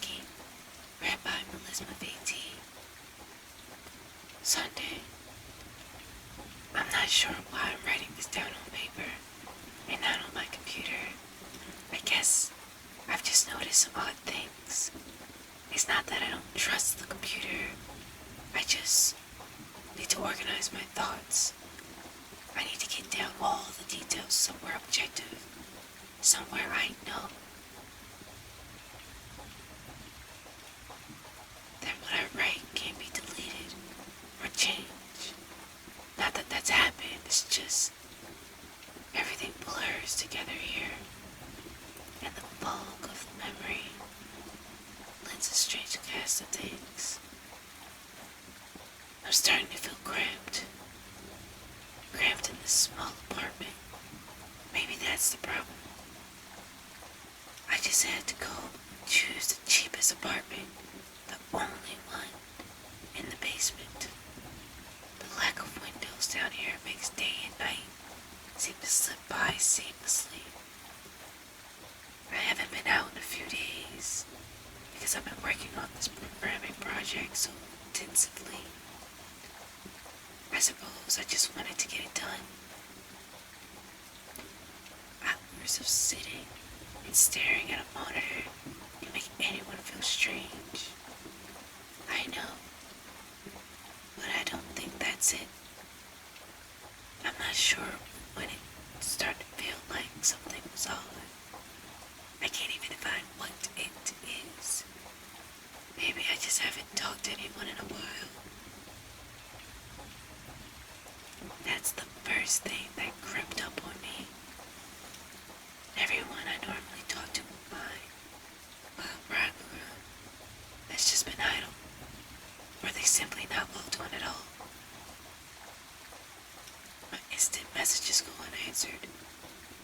Dymerski, read by Melissa VT. Sunday. I'm not sure why I'm writing this down on paper and not on my computer. I guess I've just noticed some odd things. It's not that I don't trust the computer. I just need to organize my thoughts. I need to get down all the details somewhere objective, somewhere I know that what I write can't be deleted or changed. Not that that's happened, it's just everything blurs together here, and the fog of memory lends a strange cast of things. I'm starting to feel cramped in this small apartment. Maybe that's the problem. I just had to go choose the cheapest apartment, the only one in the basement. The lack of windows down here makes day and night seem to slip by seamlessly. I haven't been out in a few days because I've been working on this programming project so intensively. I suppose I just wanted to get it done. Hours of sitting and staring at a monitor can make anyone feel strange. I know, but I don't think that's it. I'm not sure when it started to feel like something was odd. I can't even define what it is. Maybe I just haven't talked to anyone in a while. That's the first thing that crept up on me. Everyone I normally talk to in my background has just been idle, or they simply not well done at all. My instant messages go unanswered.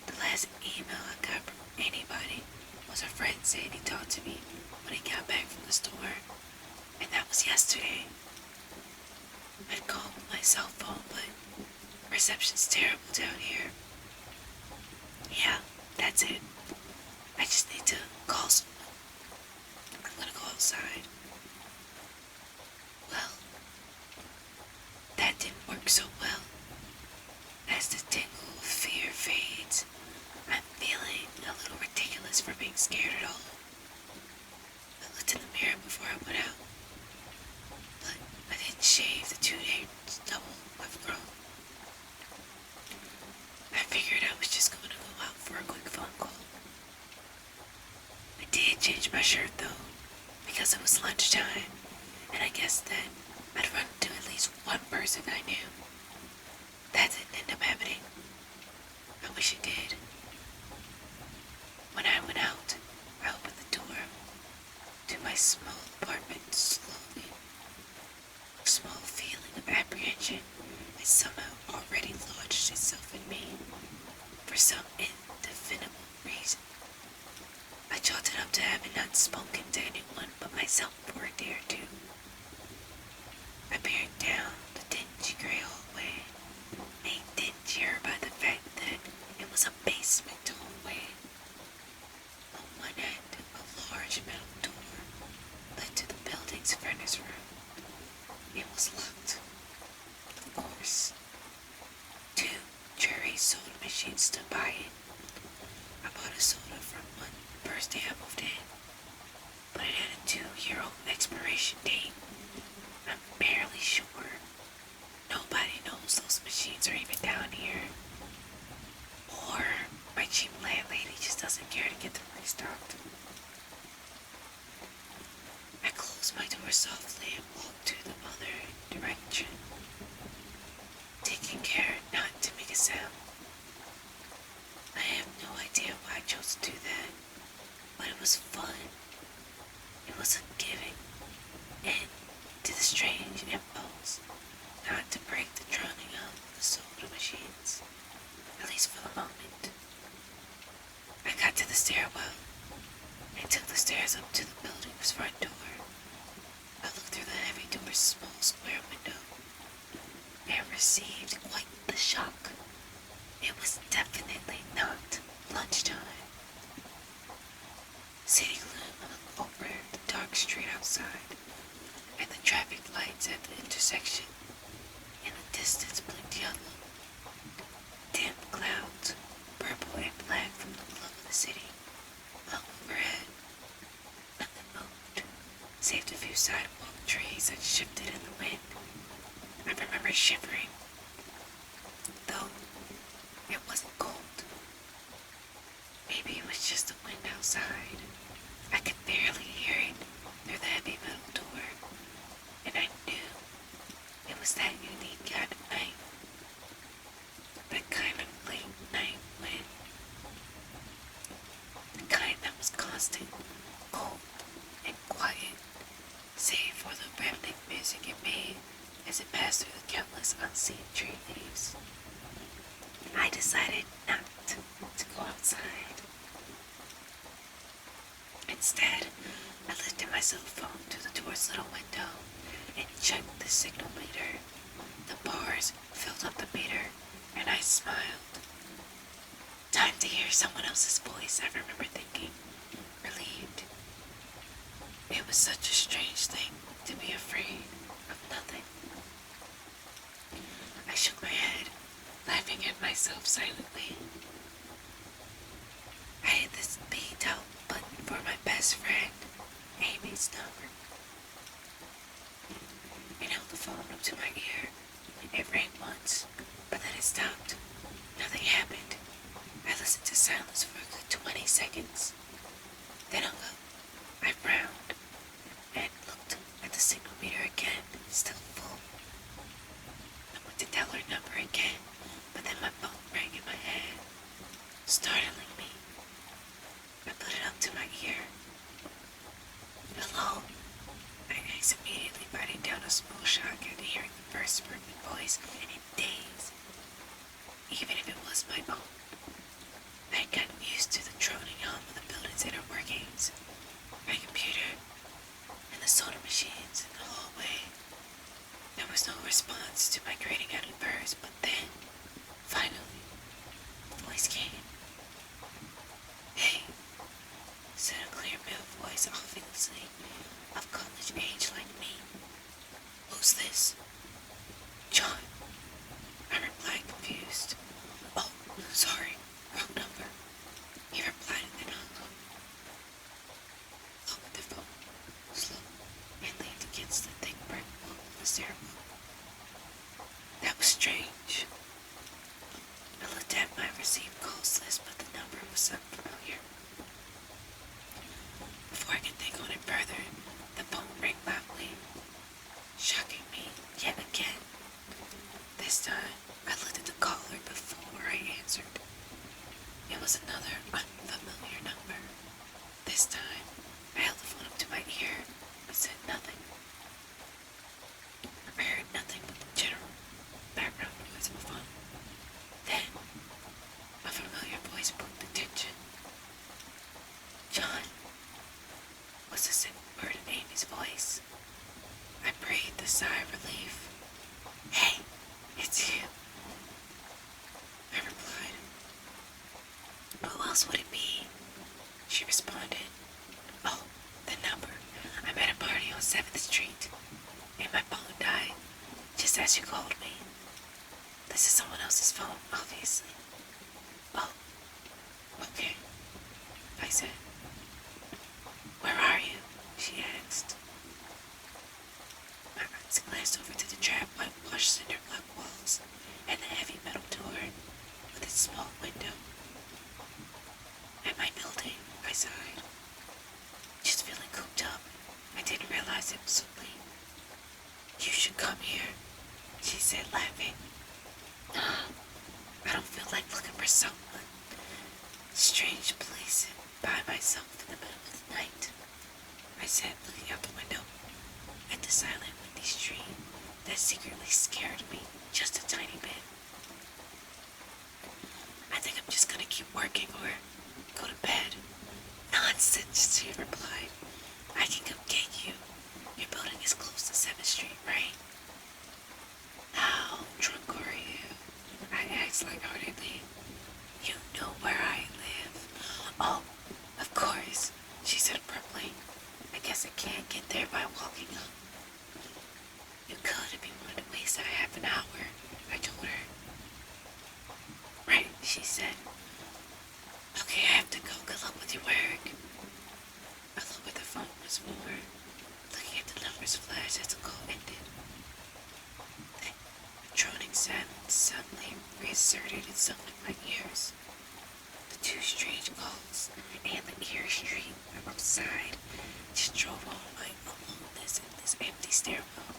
The last email I got from anybody was a friend saying he talked to me when he got back from the store, and that was yesterday. I'd called my cell phone, but reception's terrible down here. Yeah, that's it. I just need to call someone. I'm gonna go outside. Well, that didn't work so well. As the tingle of fear fades, I'm feeling a little ridiculous for being scared at all. I looked in the mirror before I went out, but I didn't shave the 2-day stubble I've grown. I figured I was just going to go out for a quick phone call. I did change my shirt though, because it was lunchtime, and I guessed that I'd run into at least one person I knew. That didn't end up happening. I wish it did. When I went out, I opened the door to my small apartment slowly. A small feeling of apprehension had somehow already lodged itself in me for some indefinable reason. I chalked it up to having not spoken to anyone but myself for a day or two. I peered down the dingy gray hallway, made dingier by the fact that it was a basement hallway. On one end, a large metal door led to the building's furnace room. It was locked, of course. 2 jury soda machines stood by it. I bought a soda from one the first day I moved in, but it had a 2-year-old expiration date. I'm barely sure nobody knows those machines are even down here. Or my cheap landlady just doesn't care to get them restocked. I closed my door softly and walked to the other direction, taking care not to make a sound. I have no idea why I chose to do that, but it was fun. It was a giving end to the strange impulse not to break the drowning out of the soda machines, at least for the moment. I got to the stairwell and took the stairs up to the building's front door. I looked through the heavy door's small square window and received quite the shock. It was definitely not lunchtime. City gloom street outside, and the traffic lights at the intersection in the distance blinked yellow. Dim clouds, purple and black from the glow of the city, hung overhead. Nothing moved, save a few sidewalk trees that shifted in the wind. I remember shivering, though it wasn't cold. Maybe it was just the wind outside. I could barely hear it through the heavy metal door, and I knew it was that unique kind of night. That kind of late night wind. The kind that was constant, cold, and quiet, save for the rambling music it made as it passed through the countless unseen tree leaves. I decided not to go outside. Instead, I lifted my cell phone to the door's little window and checked the signal meter. The bars filled up the meter, and I smiled. Time to hear someone else's voice, I remember thinking, relieved. It was such a strange thing to be afraid of nothing. I shook my head, laughing at myself silently. I had this beat out button for my best friend, Amy's number. I held the phone up to my ear, and it rang once, but then it stopped. Nothing happened. I listened to silence for a good 20 seconds, then hung up. I frowned and looked at the signal meter again, still full. I went to tell her number again, but then my phone rang in my head, startling me. I put it up to my ear. Hello? I asked immediately, writing down a small shock at hearing the first spoken voice in days, even if it was my own. I had gotten used to the droning hum of the building's inner workings, my computer, and the soda machines in the hallway. There was no response to my grating out of bursts, but then, finally, the voice came. Hey, said a clear male voice, obviously of college age like me. Who's this? John, I replied, confused. Oh, sorry, wrong number. He replied and then hung up. Looked at the phone, slow, and leaned against the thick brick wall of the stairwell. That was strange. I looked at my received calls list, but the number was unfamiliar. Before I could think on it further, the phone rang loudly, shocking me yet again. This time, I looked at the caller before I answered. It was another unfamiliar number. This time, I held the phone up to my ear, but said nothing. I heard nothing but the general background noise of a phone. Then, a familiar voice broke the tension. John, was the single word in Amy's voice. I breathed a sigh of relief. Hey, it's you, I replied. Who else would it be? She responded. Oh, the number. I'm at a party on 7th Street, and my phone died just as you called me. This is someone else's phone, obviously. Oh, okay, I said. Where are you? She asked. My eyes glanced over to the drab whitewashed cinder block walls and the heavy metal door with its small window. At my building, I sighed. Just feeling cooped up. I didn't realize it was so late. You should come here, she said, laughing. I don't feel like looking for someone. Strange place by myself in the middle of the night, I said, looking out the window at the silent, windy street that secretly scared me just a tiny bit. I think I'm just gonna keep working or go to bed. Nonsense, she replied. I can come get you. Your building is close to 7th Street, right? How drunk are you? I asked lightheartedly. You know where I live. Oh, of course, she said abruptly. I guess guess I can't get there by walking up. You could if you wanted to waste a half an hour, I told her. Right, she said. Okay, I have to go. Good luck with your work. I looked at the phone once more, looking at the numbers flash as the call ended. The droning silence suddenly reasserted itself in my ears. The two strange calls and the eerie street outside just drove home my aloneness in this empty stairwell.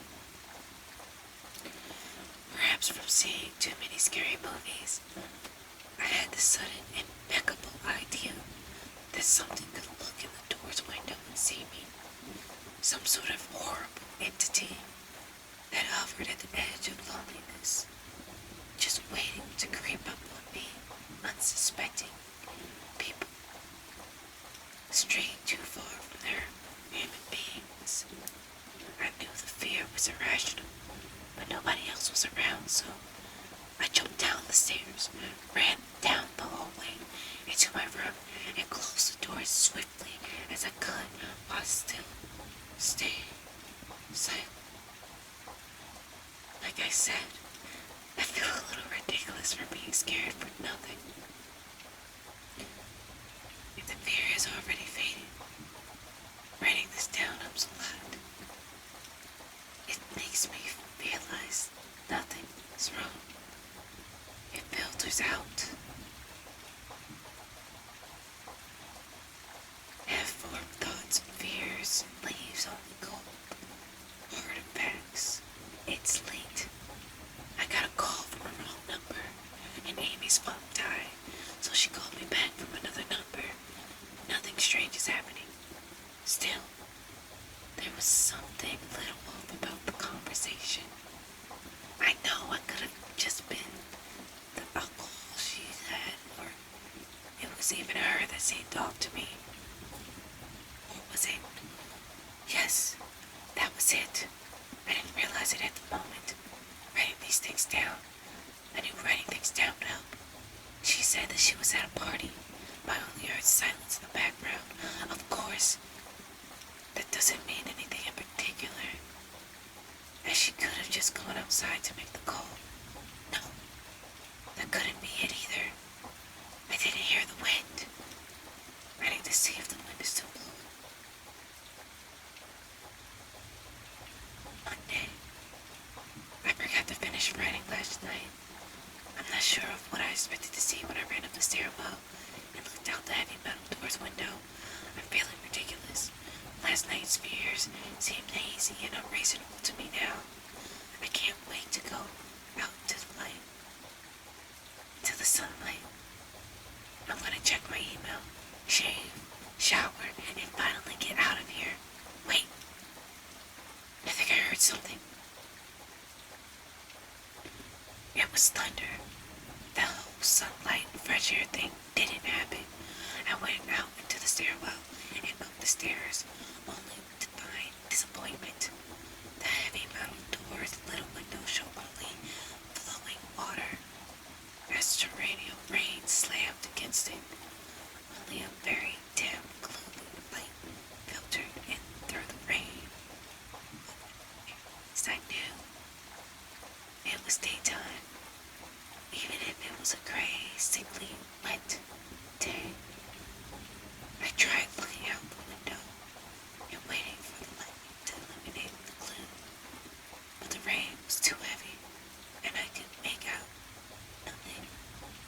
Perhaps from seeing too many scary movies, I had the sudden impeccable idea that something could look in the door's window and see me. Some sort of horrible entity that hovered at the edge of loneliness, just waiting to creep up on me, unsuspecting people, straying too far from their human beings. I knew the fear was irrational, but nobody else was around, so I jumped down the stairs, ran down the hallway into my room, and closed the door as swiftly as I could while still staying silent. Like I said, I feel a little ridiculous for being scared for nothing. If the fear has already faded, writing this down helps a lot. It makes me realize nothing is wrong. It filters out. Half-formed thoughts and fears and leaves only cold, hard facts. It's late. I got a call from a wrong number, and Amy's phone died, so she called me back from another number. Nothing strange is happening. Still, there was something a little off about the conversation. I know I could have just been the alcohol she had, or it was even her that seemed off to me. Or was it? Yes, that was it. I didn't realize it at the moment. Writing these things down. I knew writing things down would help. She said that she was at a party, but I only heard silence in the background. Of course, that doesn't mean anything in particular, as she could have just gone outside to make the call. No, that couldn't be it either. I didn't hear the wind. Waiting to see if the wind is still blowing. Monday. I forgot to finish writing last night. I'm not sure of what I expected to see when I ran up the stairwell and looked out the heavy metal door's window. I'm feeling ridiculous. Last night's fears seem hazy and unreasonable to me now. I can't wait to go out into the light, into the sunlight. I'm gonna check my email, shave, shower, and finally get out of here. Wait, I think I heard something. It was thunder. The whole sunlight and fresh air thing didn't happen. I went out into the stairwell and up the stairs, only to find disappointment. The heavy metal door's little window showed only flowing water, as torrential rain slammed against it. Only a very dim, gloomy light filtered in through the rain. As I knew, it was daytime, even if it was a gray, sickly, wet day. I tried looking out the window and waiting for the light to illuminate the gloom, but the rain was too heavy, and I couldn't make out nothing.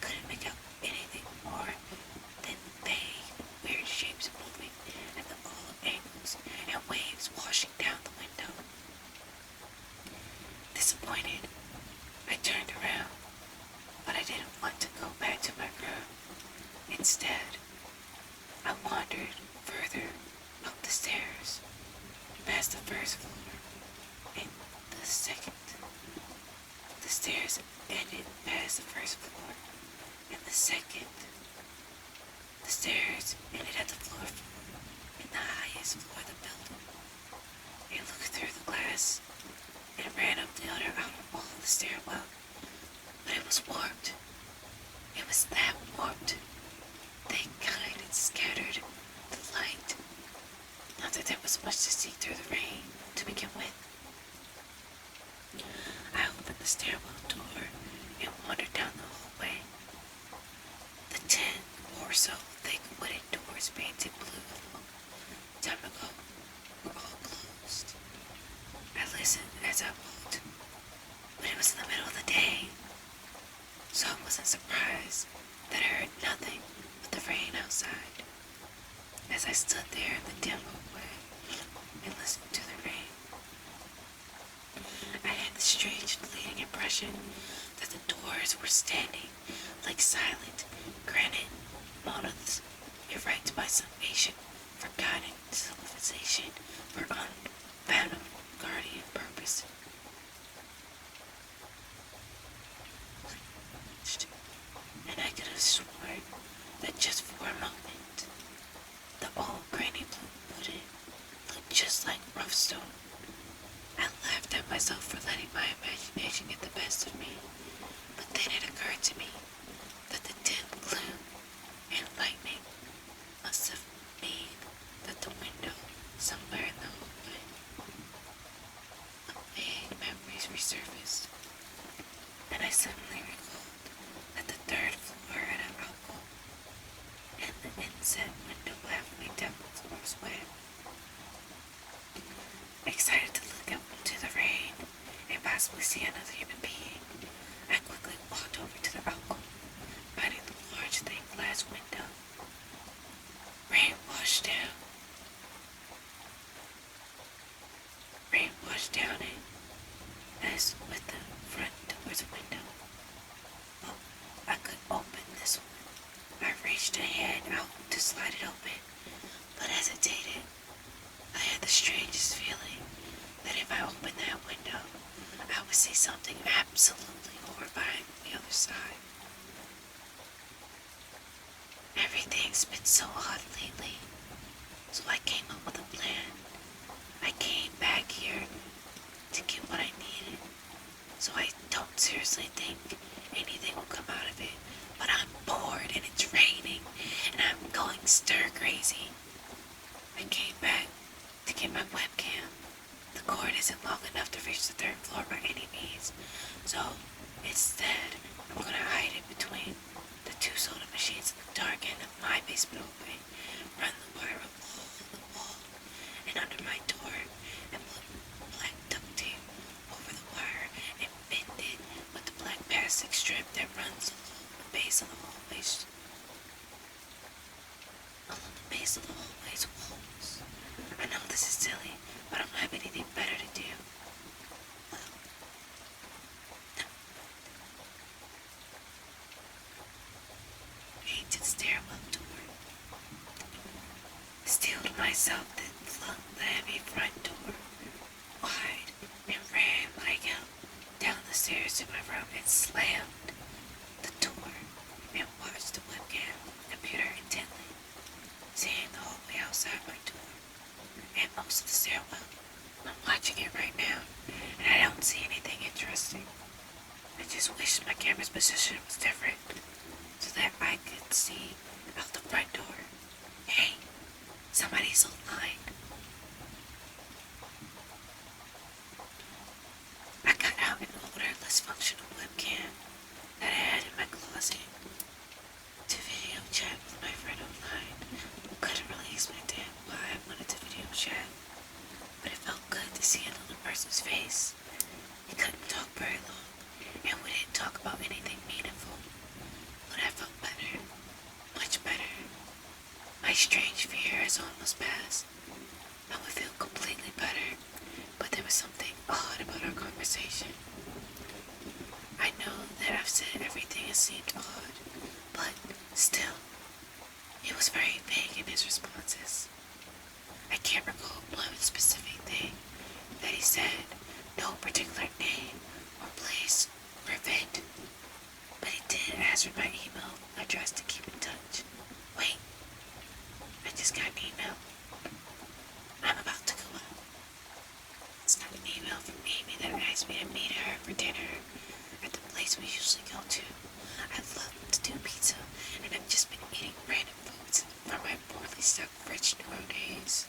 Couldn't make out anything more than vague, weird shapes moving at the all angles and waves washing down the window. Disappointed, I turned around, but I didn't want to go back to my room. Instead, I wandered further up the stairs, past the first floor, and the second. The stairs ended past the first floor, and the second. The stairs ended at the floor in the highest floor of the building. I looked through the glass and ran up the other outer wall of the stairwell, but it was warped. It was that warped. They kind of scattered the light. Not that there was was much to see through the rain to begin with. I opened the stairwell door and wandered down the hallway. The 10 or so thick wooden doors painted blue a long time ago were all closed. I listened as I walked, but it was in the middle of the day, so I wasn't surprised that I heard nothing but the rain outside. As I stood there in the dim hallway and listened to the rain, I had the strange fleeting impression that the doors were standing like silent granite monoliths erected by some ancient forgotten civilization for unfathomable guardian purpose. And I could have sworn that just for a moment, the old granny blue wooden looked just like rough stone. I laughed at myself for letting my imagination get the best of me, but then it occurred to me that the dim gloom and lightning must have mean that the window somewhere in the hallway. A vague memories resurfaced, and I suddenly recalled that the third floor had an alcove, and the inset window halfway down the floor's way. Excited to look out into the rain and possibly see another human being, I quickly walked over to the alcove, finding the large stained glass window. Rain washed down it, as with the front door's window. Oh, I could open this one. I reached a hand out to slide it open, but hesitated. I had the strangest feeling that if I opened that window, I would see something absolutely horrifying on the other side. Everything's been so odd lately, so I came up with a plan. I came back here to get what I needed, so I don't seriously think anything will come out of it, but I'm bored and it's raining and I'm going stir crazy. I came back to get my webcam. The cord isn't long enough to reach the 3rd floor by any means, so instead I'm gonna hide it between the 2 soda machines in the dark end of my basement hallway, run the wire along the wall and under my door, and put black duct tape over the wire and bend it with the black plastic strip that runs along the base of the hallway's walls. I know this is silly, but I don't have anything better to do. Well, no. To the stairwell door. Steeled myself, then flung the heavy front door wide and ran like hell down the stairs to my room and slammed the door and watched the webcam computer intently, seeing the hallway outside my door and most of the stairwell. I'm watching it right now, and I don't see anything interesting. I just wish my camera's position was different, so that I could see out the front door. Hey, somebody's online. I got out an older, less functional webcam that I had in my closet to video chat with my friend online. Couldn't really explain to him why I wanted to video chat, but it felt good to see another person's face. He couldn't talk very long, and we didn't talk about anything meaningful, but I felt better, much better. My strange fear has almost passed. I would feel completely better, but there was something odd about our conversation. I know that I've said everything has seemed odd, but still, it was very vague in his responses. I can't recall one specific thing that he said, no particular name or place or event, but he did ask for my email address to keep in touch. Wait, I just got an email. I'm about to go out. It's not an email from Amy that asked me to meet her for dinner at the place we usually go to. I love to do pizza, and I've just been eating random foods from my poorly stocked fridge neuro days.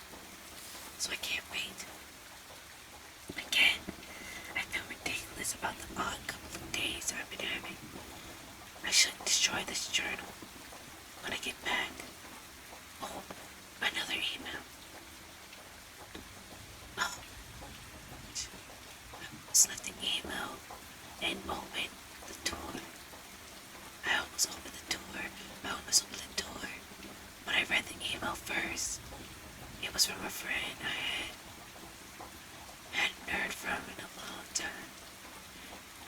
So I can't wait. Again, I feel ridiculous about the odd couple of days I've been having. I shouldn't destroy this journal when I get back. Oh, another email. Oh, I almost left the email and opened the door. I almost opened the door. When I read the email first, it was from a friend I hadn't heard from in a long time.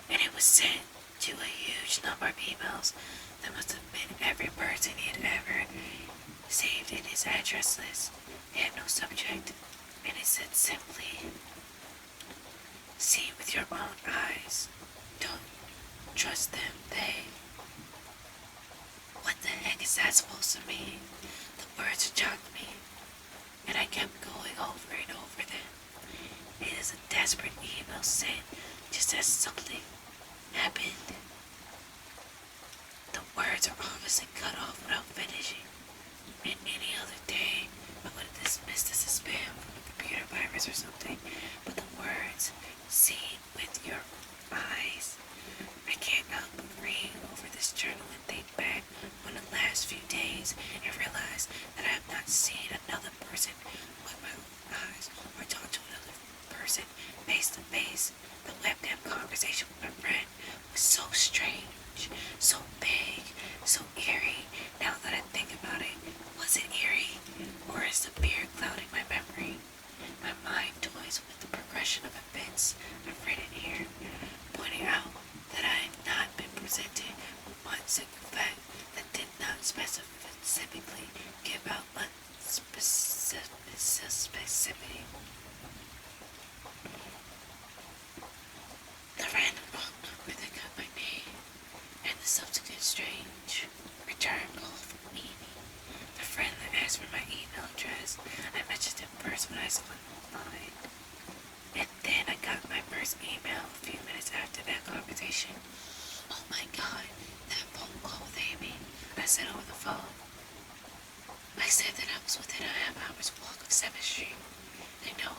And it was sent to a huge number of emails that must have been every person he had ever saved in his address list. It had no subject, and it said simply, "See with your own eyes. Don't trust them, they." What the heck is that supposed to mean? The words shocked me, and I kept going over and over them. It is a desperate email sent just as something happened. The words are obviously cut off without finishing. And any other day, I would have dismissed this as spam from a computer virus or something. But the words, "See with your eyes." I can't help but read over this journal and think back on the last few days and realize that I have not seen another person with my own eyes or talked to another person face to face. The webcam conversation with my friend was so strange, so big, so eerie. Now that I think about it, was it eerie, or is the fear clouding my memory? My mind toys with the progression of events I've written here, pointing out that I had not been presented with one single fact that did not specifically give out specificity. The random wrong number that got my name, and the subsequent strange return call from Amy, the friend that asked for my email address. I mentioned it first when I saw it online, and then I got my first email a few minutes after that conversation. Oh my god, that phone call with Amy. I said over the phone. I said that I was within a half-hour's walk of 7th Street. They know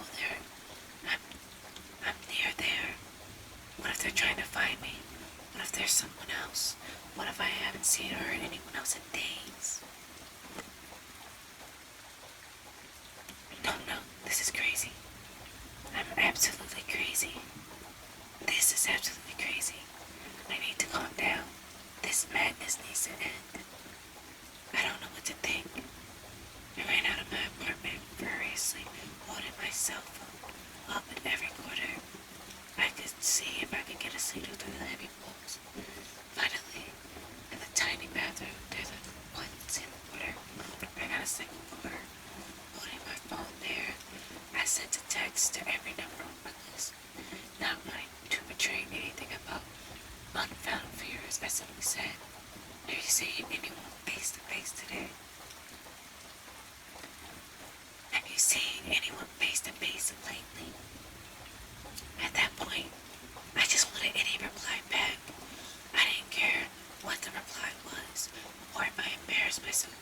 I'm near there. What if they're trying to find me? What if there's someone else? What if I haven't seen or heard anyone else in days? No, this is crazy. I'm absolutely crazy. This is absolutely crazy. I need to calm down. This madness needs to end. I don't know what to think. I ran out of my apartment furiously, holding my cell phone up in every corner. I could see if I could get a signal through the heavy walls. Finally, in the tiny bathroom, there's a one single corner. I got a single corner. Holding my phone there, I sent a text to every number on my list, not wanting to betray anything about unfound fears. I simply said, "Have you seen anyone face to face today? Have you seen anyone face to face lately?" At that point, I just wanted any reply back. I didn't care what the reply was, or if I embarrassed myself.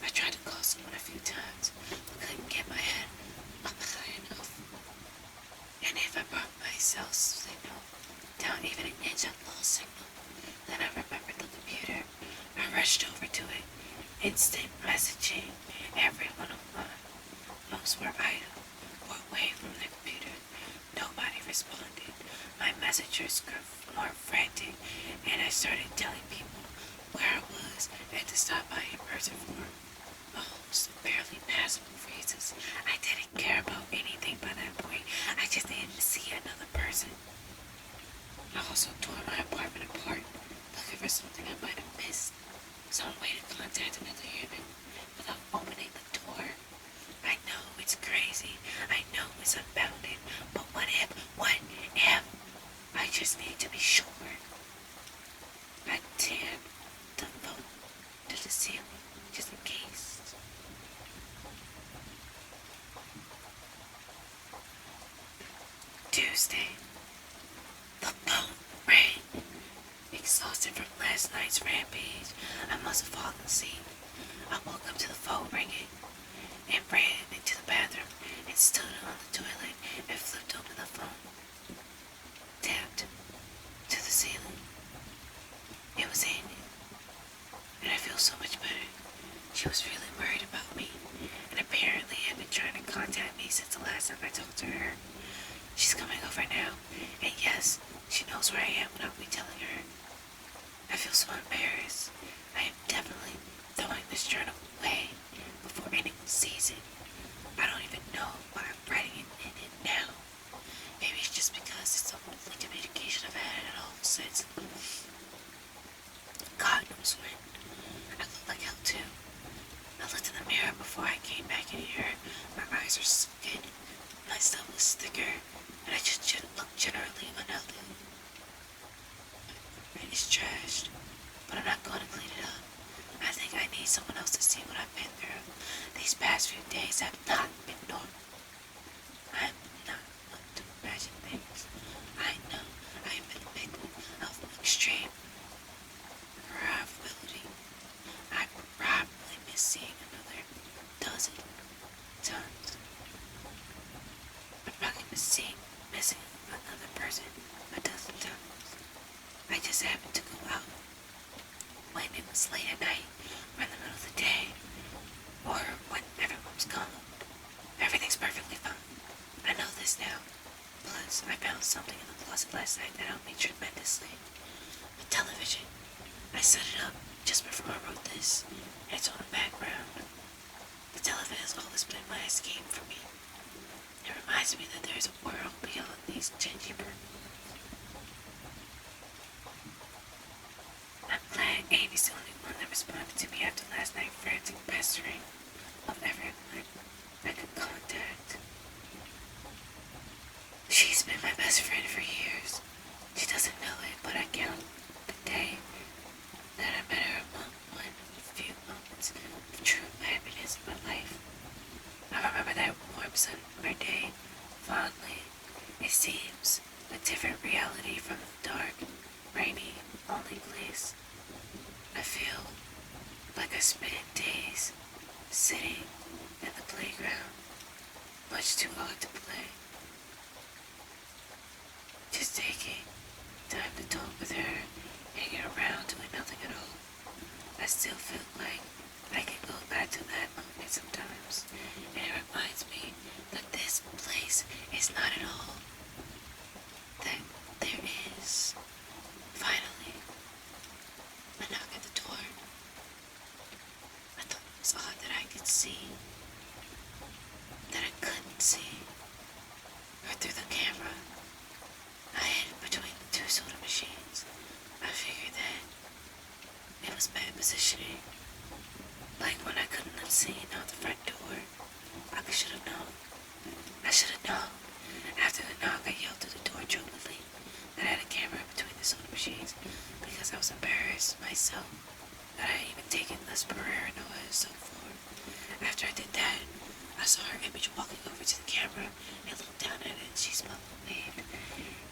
I tried to call someone a few times, but couldn't get my head up high enough. And if I brought my cell signal down even an inch, I lost signal. Then I remembered the computer. I rushed over to it. Instant messaging. Every one of my phones were idle or away from the computer. Nobody responded. My messengers grew more frantic, and I started telling people where I was and to stop by in person for almost barely passable reasons. I didn't care about anything by that point. I just needed to see another person. I also tore my apartment apart, looking for something I might have missed. Some way to contact another human without opening the door. I know it's crazy. I know it's unbounded. But what if? I just need to be sure. I tapped the phone to the ceiling just in case. Tuesday. The phone rang. Exhausted from last night's rampage, I must have fallen asleep. I woke up to the phone ringing and ran into the bathroom and stood on the toilet and flipped open the phone. Tapped to the ceiling. It was Amy, and I feel so much better. She was really worried about me, and apparently had been trying to contact me since the last time I talked to her. She's coming over now, and yes, she knows where I am without me telling her. I feel so embarrassed. I am definitely throwing this journal away before anyone sees it. I don't even know why I'm writing in it now. Maybe it's just because it's the only communication I've had at all since God knows when. I look like hell too. I looked in the mirror before I came back in here. My eyes are sunken, my stuff was thicker, and I just looked generally unhealthy. It's trashed, but I'm not going to clean it up. I think I need someone else to see what I've been through. These past few days have not been normal. I'm not one to imagine things. I know I have been a victim of extreme probability. I probably miss seeing another dozen times. I'm probably missing another person a dozen times. I just happened to go out when it was late at night, or in the middle of the day, or when everyone's gone. Everything's perfectly fine. I know this now. Plus, I found something in the closet last night that helped me tremendously. A television. I set it up just before I wrote this, and it's on the background. The television has always been my escape from me. It reminds me that there is a world beyond these dingy rooms. I'm glad Amy's the only one that responded to me after last night's frantic pestering of everyone I could contact. She's been my best friend for years. She doesn't know it, but I count the day that I met her among one of the few moments of true happiness in my life. I remember that warm summer day fondly. It seems a different reality from the dark, rainy, lonely place. I feel like I spent days sitting in the playground, much too odd to play. Just taking time to talk with her, hanging around doing nothing at all. I still feel like I can go back to that moment sometimes, and it reminds me that this place is not at all that there is. Finally, a knock at the door. I thought it was odd that I could see, that I couldn't see, or through the camera. I hid between the two soda machines. I figured that it was bad positioning. Like when I couldn't have seen out the front door. I should have known. I should have known. After the knock, I yelled through the door jokingly that I had a camera between the soda machines because I was embarrassed myself that I had even taken this Barrera noise so far. After I did that, I saw her image walking over to the camera and looked down at it, and she smiled and waved.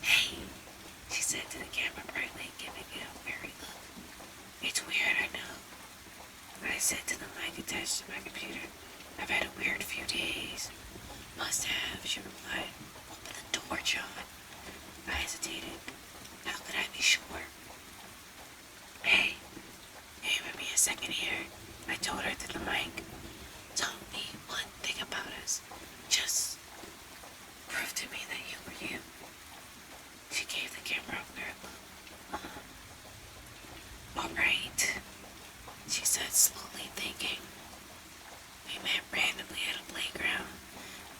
"Hey," she said to the camera brightly, giving it a weary look. "It's weird, I know." I said to the mic attached to my computer, "I've had a weird few days." "Must have," she replied. "Open the door, John." I hesitated. How could I be sure? "Hey, give me a second here," I told her through the mic. "Tell me one thing about us. Just prove to me that you were you." She gave the camera a weird look. "Alright," she said, slowly, thinking. "We met randomly at a playground.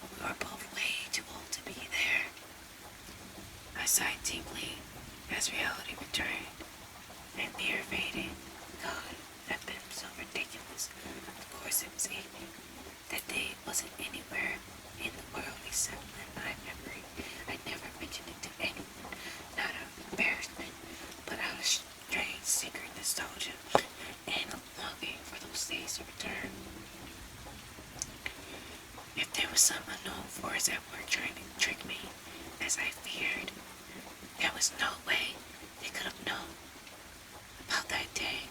We were both way too old to be there." I sighed deeply as reality returned and fear faded. God, I've been so ridiculous. Of course it was Amy. That day wasn't anywhere in the world except in my memory. I never mentioned it to anyone, not out of embarrassment, but out of strange secret nostalgia and a longing for those days to return. If there was some unknown force at work trying to trick me, as I feared, there was no way they could have known about that day.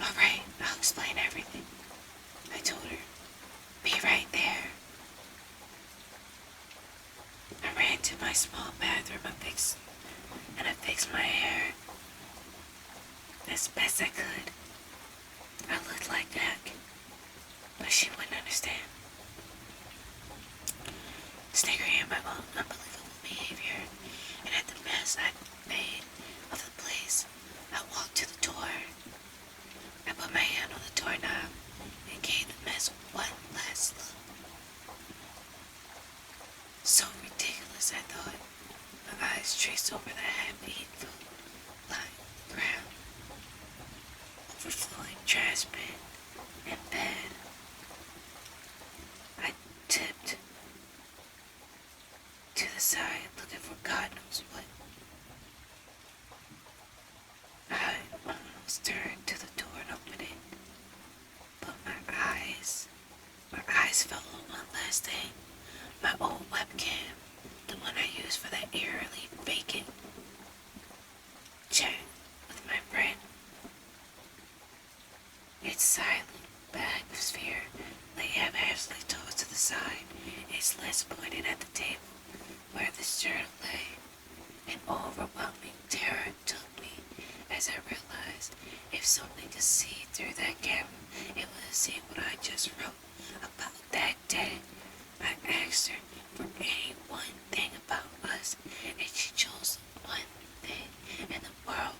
"Alright, I'll explain everything," I told her. to my small bathroom and I fixed my hair as best I could. I looked like heck, but she wouldn't understand. Staring at my own unbelievable behavior and at the mess I made of the place, I walked to the door. I put my hand on the doorknob and gave the mess one last look. So ridiculous, I thought. My eyes traced over the half-eaten food lying on the ground, overflowing trash bin and bed. I tipped to the side, looking for God knows what. I almost turned to the door and opened it, but my eyes fell on one last thing. My old webcam, the one I used for that eerily vacant chat with my friend. Its silent atmosphere lay haphazardly tossed to the side, its lens pointed at the table where this journal lay. An overwhelming terror took me as I realized if something could see through that camera, it would have seen what I just wrote about that day. I asked her for any one thing about us, and she chose one thing in the world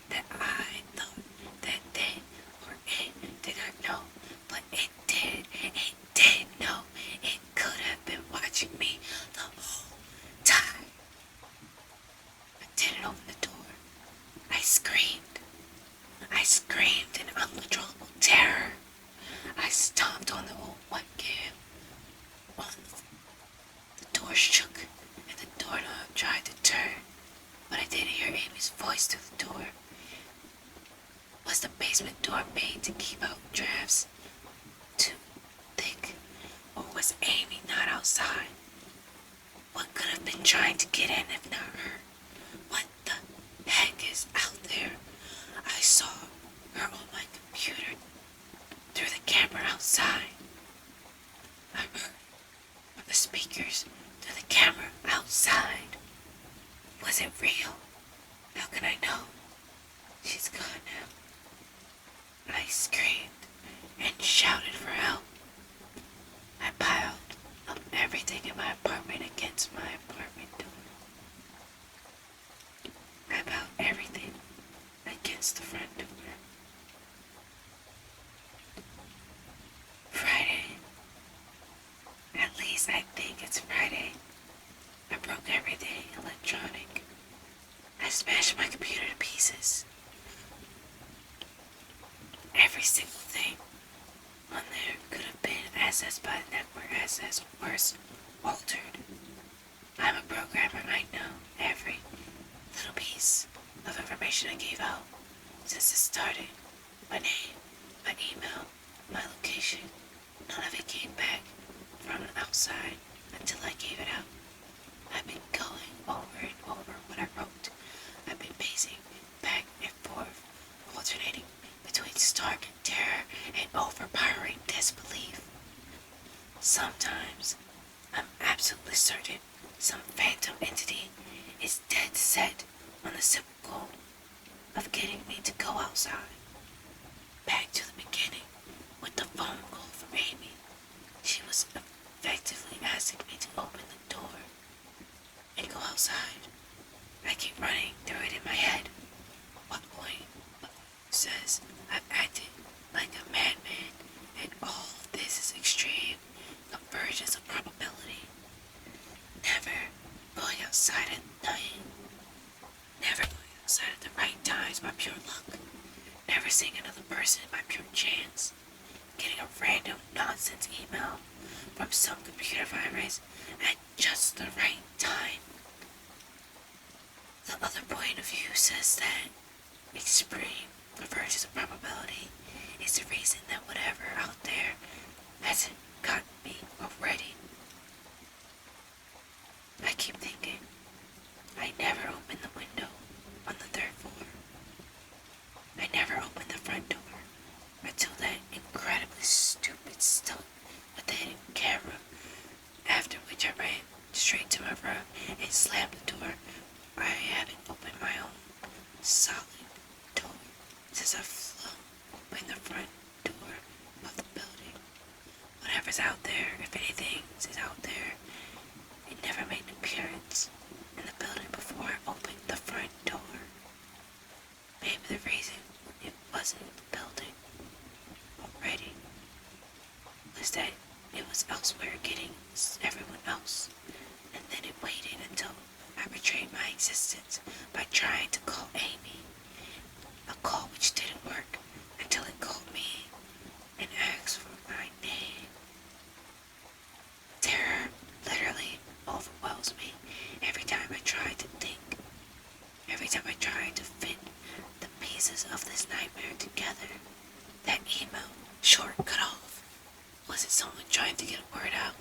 that I thought that thing or it did not know, but it did. It did know. It could have been watching me the whole time. I didn't open the door. I screamed. I screamed in uncontrollable terror. I stomped on the old webcam. The door shook and the doorknob tried to turn, but I didn't hear Amy's voice through the door. Was the basement door made to keep out drafts too thick, or was Amy not outside? What could have been trying to get in if not her? What the heck is out there? I saw her on my computer through the camera outside. I heard from the speakers through the camera outside. Was it real? How can I know? She's gone now. I screamed and shouted for help. I piled up everything in my apartment against my apartment door. I piled everything against the front door. Friday. At least I think it's Friday. I broke everything electronic. I smashed my computer to pieces. Every single thing on there could have been accessed by the network access, or worse, altered. I'm a programmer, I know every little piece of information I gave out since it started. My name, my email, my location, none of it came back from the outside until I gave it out. I've been going over and over what I wrote. I've been pacing back and forth, alternating between stark terror and overpowering disbelief. Sometimes I'm absolutely certain some phantom entity is dead set on the simple goal of getting me to go outside. Back to the beginning with the phone call from Amy. She was effectively asking me to open the door and go outside. I keep running through it in my head. What point says I've acted like a madman, and all of this is extreme convergence of probability. Never going outside at night. Never going outside at the right times by pure luck. Never seeing another person by pure chance. Getting a random nonsense email from some computer virus at just the right time. The other point of view says that extreme convergence of probability is the reason that whatever out there hasn't gotten me already. I keep thinking, I never opened the window on the third floor. I never opened the front door until that incredibly stupid stunt with the hidden camera, after which I ran straight to my room and slammed the door. I haven't opened my own solid door since I flew in the front door of the building. Whatever's out there, if anything is out there, it never made an appearance in the building before I opened the front door. Maybe the reason it wasn't in the building already was that it was elsewhere getting everyone else, and then it waited until I betrayed my existence by trying to call Amy, a call which didn't work until it called me and asked for my name. Terror literally overwhelms me every time I try to think, every time I try to fit the pieces of this nightmare together. That email, short, cut off. Was it someone trying to get a word out?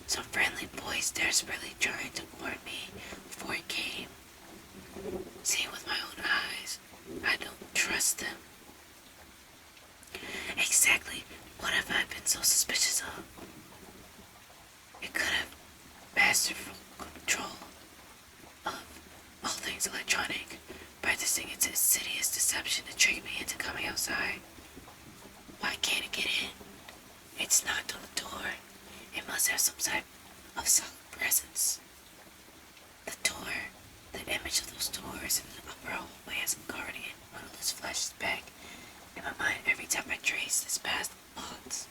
Some friendly voice desperately trying to warn me before it came? See with my own eyes, I don't trust them. Exactly what have I been so suspicious of? It could have masterful control of all things electronic, practicing its insidious deception to trick me into coming outside. Why can't it get in? It's knocked on the door. It must have some type of solid presence. The door, the image of those doors in the upper hallway as a guardian model flashes back in my mind every time I trace this past thoughts.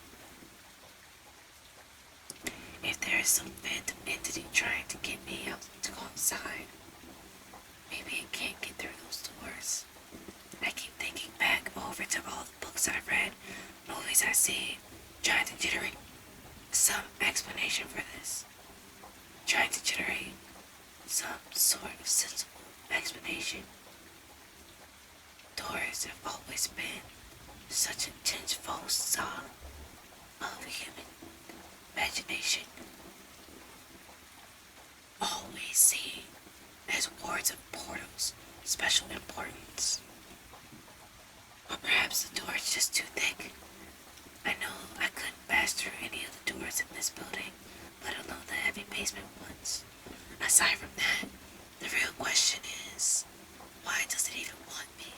If there is some phantom entity trying to get me out to go outside, maybe it can't get through those doors. I keep thinking back over to all the books I've read, movies I see, trying to generate some explanation for this. Trying to generate some sort of sensible explanation. Doors have always been such a tenfold song of human imagination, always seen as wards of portals, special importance. Or perhaps the door is just too thick. I know I couldn't pass through any of the doors in this building, let alone the heavy basement ones. Aside from that, the real question is, why does it even want me?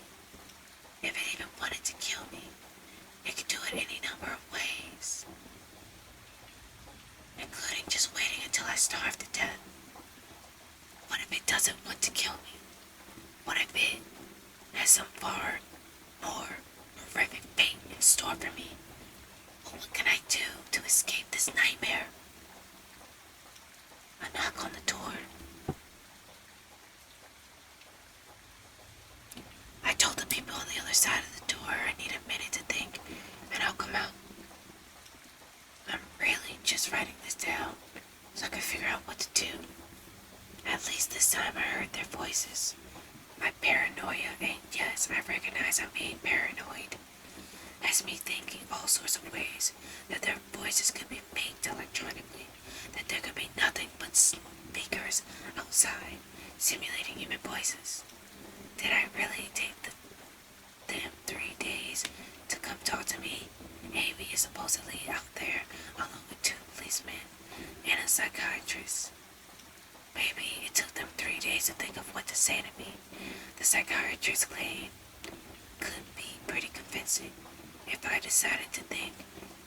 If it even wanted to kill me, it could do it any number of ways, including just waiting until I starve to death. What if it doesn't want to kill me? What if it has some far more horrific fate in store for me? What can I do to escape this nightmare? A knock on the door. I told the people on the other side of the door I need a minute to think, and I'll come out. I'm really just writing this down so I can figure out what to do. At least this time I heard their voices. My paranoia, and yes, I recognize I'm being paranoid, has me thinking all sorts of ways that their voices could be faked electronically, that there could be nothing but speakers outside simulating human voices. Did I really take them 3 days to come talk to me? Amy is supposedly out there along with 2 policemen and a psychiatrist. Maybe it took them 3 days to think of what to say to me. The psychiatrist's claim could be pretty convincing if I decided to think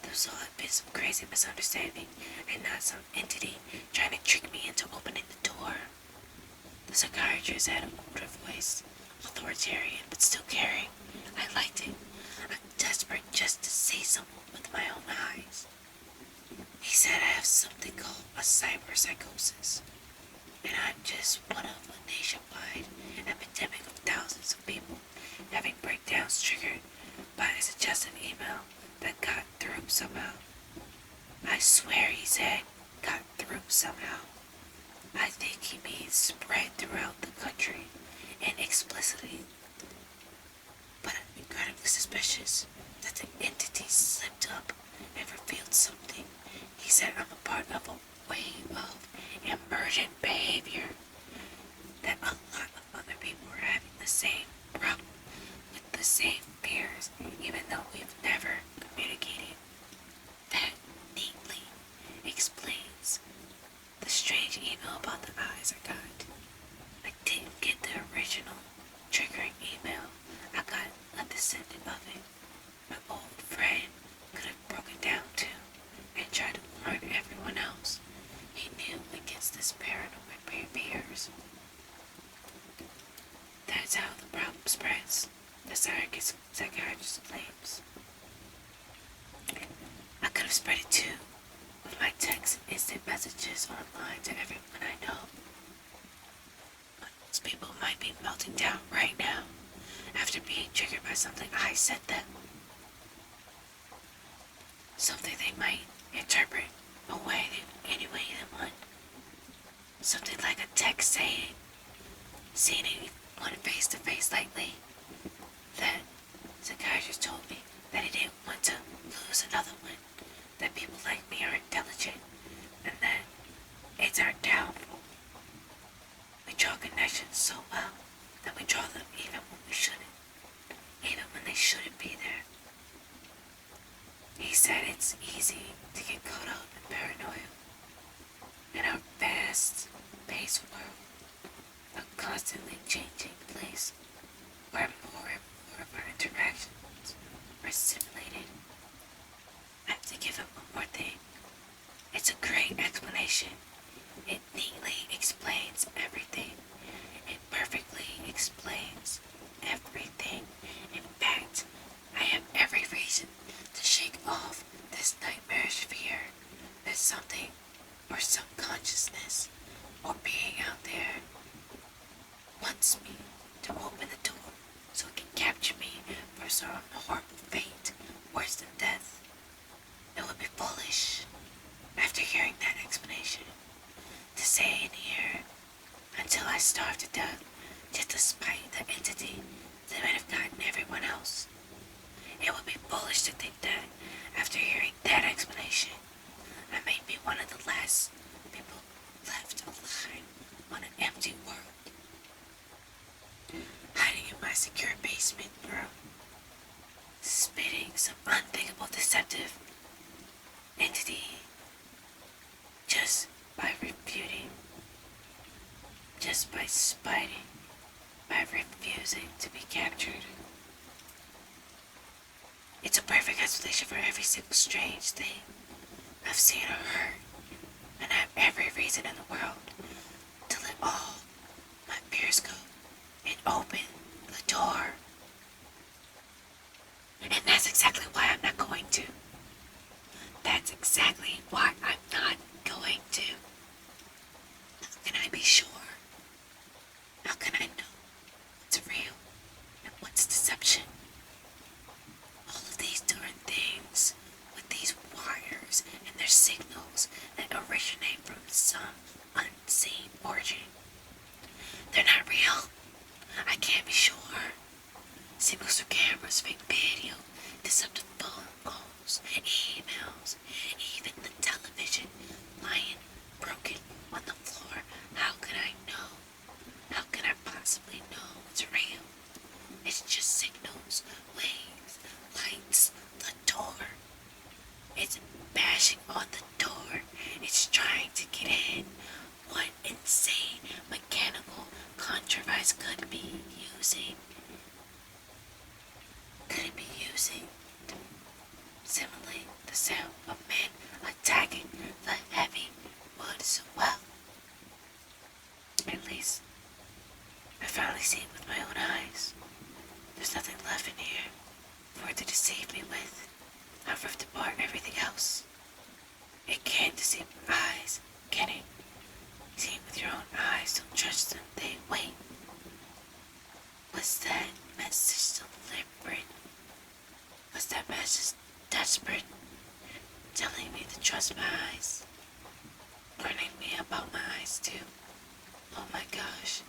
this all had been some crazy misunderstanding and not some entity trying to trick me into opening the door. The psychiatrist had an older voice, authoritarian but still caring. I liked it. I'm desperate just to see someone with my own eyes. He said I have something called a PSYCHOSIS, and I'm just one of a nationwide epidemic of thousands of people having breakdowns triggered by a suggestive email that got through somehow. I swear he said got through somehow. I think he means spread throughout the country and explicitly. But I'm incredibly suspicious that the entity slipped up and revealed something. He said I'm a part of a wave of emergent behavior, that a lot of other people are having the same problem with the same fears, even though we've never communicated. That neatly explains the strange email about the eyes I got. I didn't get the original triggering email. I got a descendant of it. My old friend could have broken down too and tried to warn everyone else. He knew against this paranoid behaviors. That's how the problem spreads, the psychiatrist claims. I could have spread it too, with my texts and instant messages online to everyone I know. But those people might be melting down right now after being triggered by something I said them. Something they might interpret any way they want. Something like a text saying, "Seen anyone face to face lately?" That psychiatrist told me that he didn't want to lose another one, that people like me are intelligent, and that it's our downfall. We draw connections so well that we draw them even when we shouldn't, even when they shouldn't be there. He said it's easy to get caught up in paranoia in our fast-paced world, a constantly changing place where more and more of our interactions are simulated. I have to give him one more thing. It's a great explanation. It neatly explains everything. It perfectly explains everything. In fact, I have every reason to shake off this nightmarish fear that something or some consciousness or being out there wants me to open the door so it can capture me for some horrible fate worse than death. It would be foolish, after hearing that explanation, to stay in here until I starve to death just to spite the entity that might have gotten everyone else. It would be foolish to think that, after hearing that explanation, I may be one of the last people left alive on an empty world, hiding in my secure basement room, spitting some unthinkable deceptive entity just by refuting, just by spiting, by refusing to be captured. It's a perfect explanation for every single strange thing I've seen or heard, and I have every reason in the world to let all my fears go and open the door. And that's exactly why I'm not going to. That's exactly why I'm not going to. How can I be sure? How can I know what's real and what's deception? All of these darn things with these wires and their signals that originate from some unseen origin. They're not real. I can't be sure. Signals through cameras, fake video, deceptive phone calls, emails, even the television lying broken on the floor. How can I know? How can I possibly know it's real? It's just signals, waves, lights, the door. It's bashing on the door. It's trying to get in. What insane mechanical contrivance could it be using? Could it be using simulate the sound of men attacking the heavy wood so well? At least I finally see it with my own eyes. There's nothing left in here for it to deceive me with. I've ripped apart everything else. It can't deceive my eyes, can it? See it with your own eyes, don't trust them, they wait. Was that message deliberate? Was that message desperate? Telling me to trust my eyes? Warning me about my eyes too? Oh my gosh,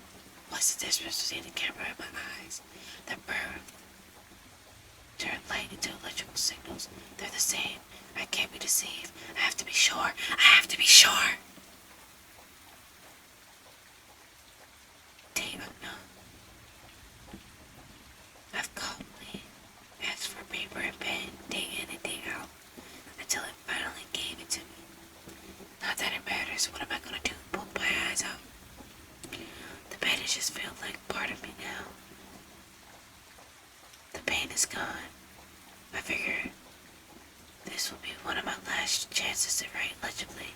what's the difference between the camera and my eyes? That burn, turn light into electrical signals. They're the same. I can't be deceived. I have to be sure. I have to be sure. Day unknown. I've calmly asked for paper and pen day in and day out until it finally gave it to me. Not that it matters. What am I gonna do? eyes out. The bandages feel like part of me now. The pain is gone. I figure this will be one of my last chances to write legibly,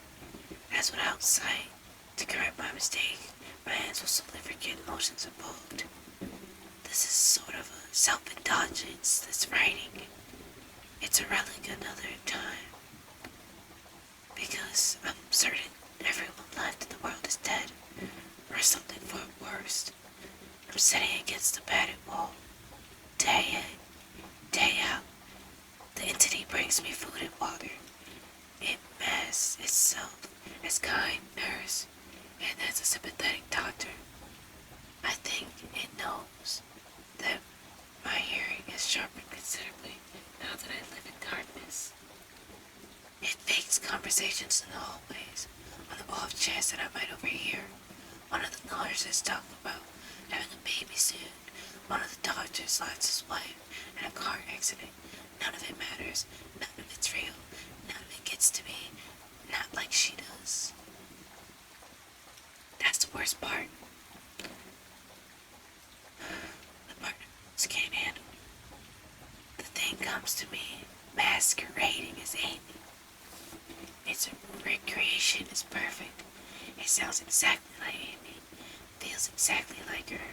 as without sight. To correct my mistake, my hands will slowly forget motions involved. This is sort of a self-indulgence, this writing. It's a relic another time. Because I'm certain everyone left in the world is dead, or something far worse. I'm sitting against the padded wall, day in, day out. The entity brings me food and water. It masks itself as kind nurse and as a sympathetic doctor. I think it knows that my hearing is sharpened considerably now that I live in darkness. It fakes conversations in the hallways on the off chance that I might overhear. One of the nurses talk about having a baby soon. One of the doctors lost his wife in a car accident. None of it matters. None of it's real. None of it gets to me. Not like she does. That's the worst part. The part I can't handle. The thing comes to me masquerading as Amy. Its recreation is perfect. It sounds exactly like Amy. Feels exactly like her.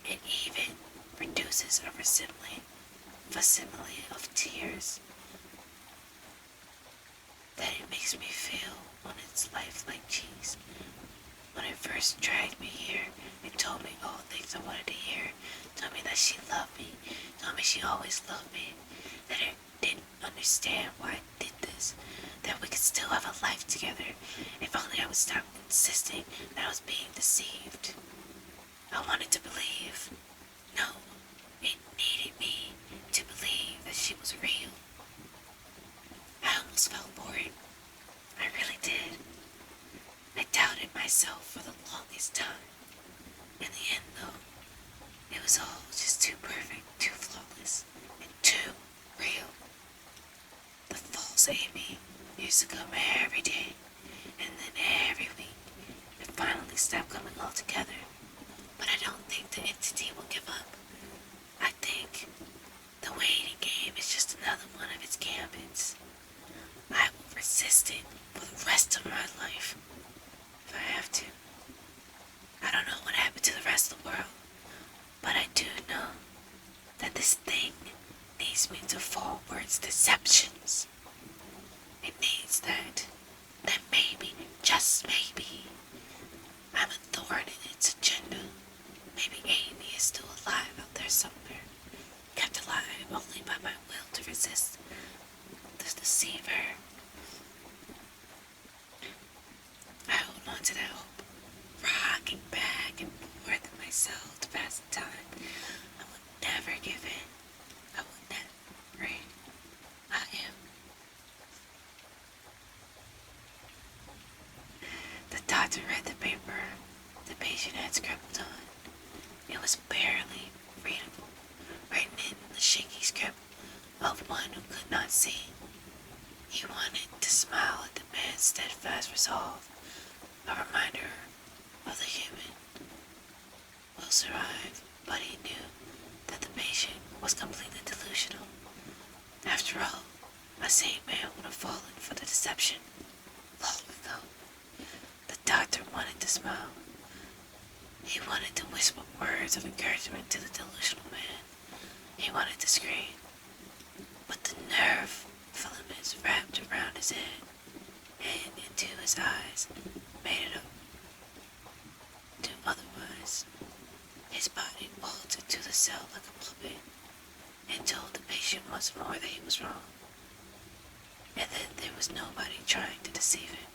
It even produces a facsimile of tears that it makes me feel on its lifelike cheeks. When it first dragged me here, it told me all things I wanted to hear. Told me that she loved me. Told me she always loved me. That it didn't understand why I did this. That we could still have a life together. If only I would stop insisting that I was being deceived. I wanted to believe. No, it needed me to believe that she was real. I almost fell for it. I really did. I doubted myself for the longest time. In the end, though, it was all just too perfect, too flawless, and too real. The false Amy used to come every day, and then every week, and finally stopped coming altogether. But I don't think the entity will give up. I think the waiting game is just another one of its gambits. I will resist it for the rest of my life, if I have to. I don't know what happened to the rest of the world, but I do know that this thing needs me to fall for its deceptions. It needs that maybe, just maybe, I'm a thorn in its agenda. Maybe Amy is still alive out there somewhere, kept alive only by my will to resist the deceiver. I hold on to that hope, rocking back and forth in myself to pass the time. I will never give in. I will never. I am. The doctor read the paper the patient had scribbled on. It was barely readable, written in the shaky script of one who could not see. He wanted to smile at the man's steadfast resolve, a reminder of the human will survive, but he knew that the patient was completely delusional. After all, a sane man would have fallen for the deception long ago. The doctor wanted to smile. He wanted to whisper words of encouragement to the delusional man. He wanted to scream, but the nerve filaments wrapped around his head and into his eyes made it up do otherwise. His body altered to the cell like a puppet and told the patient once more that he was wrong, and that there was nobody trying to deceive him.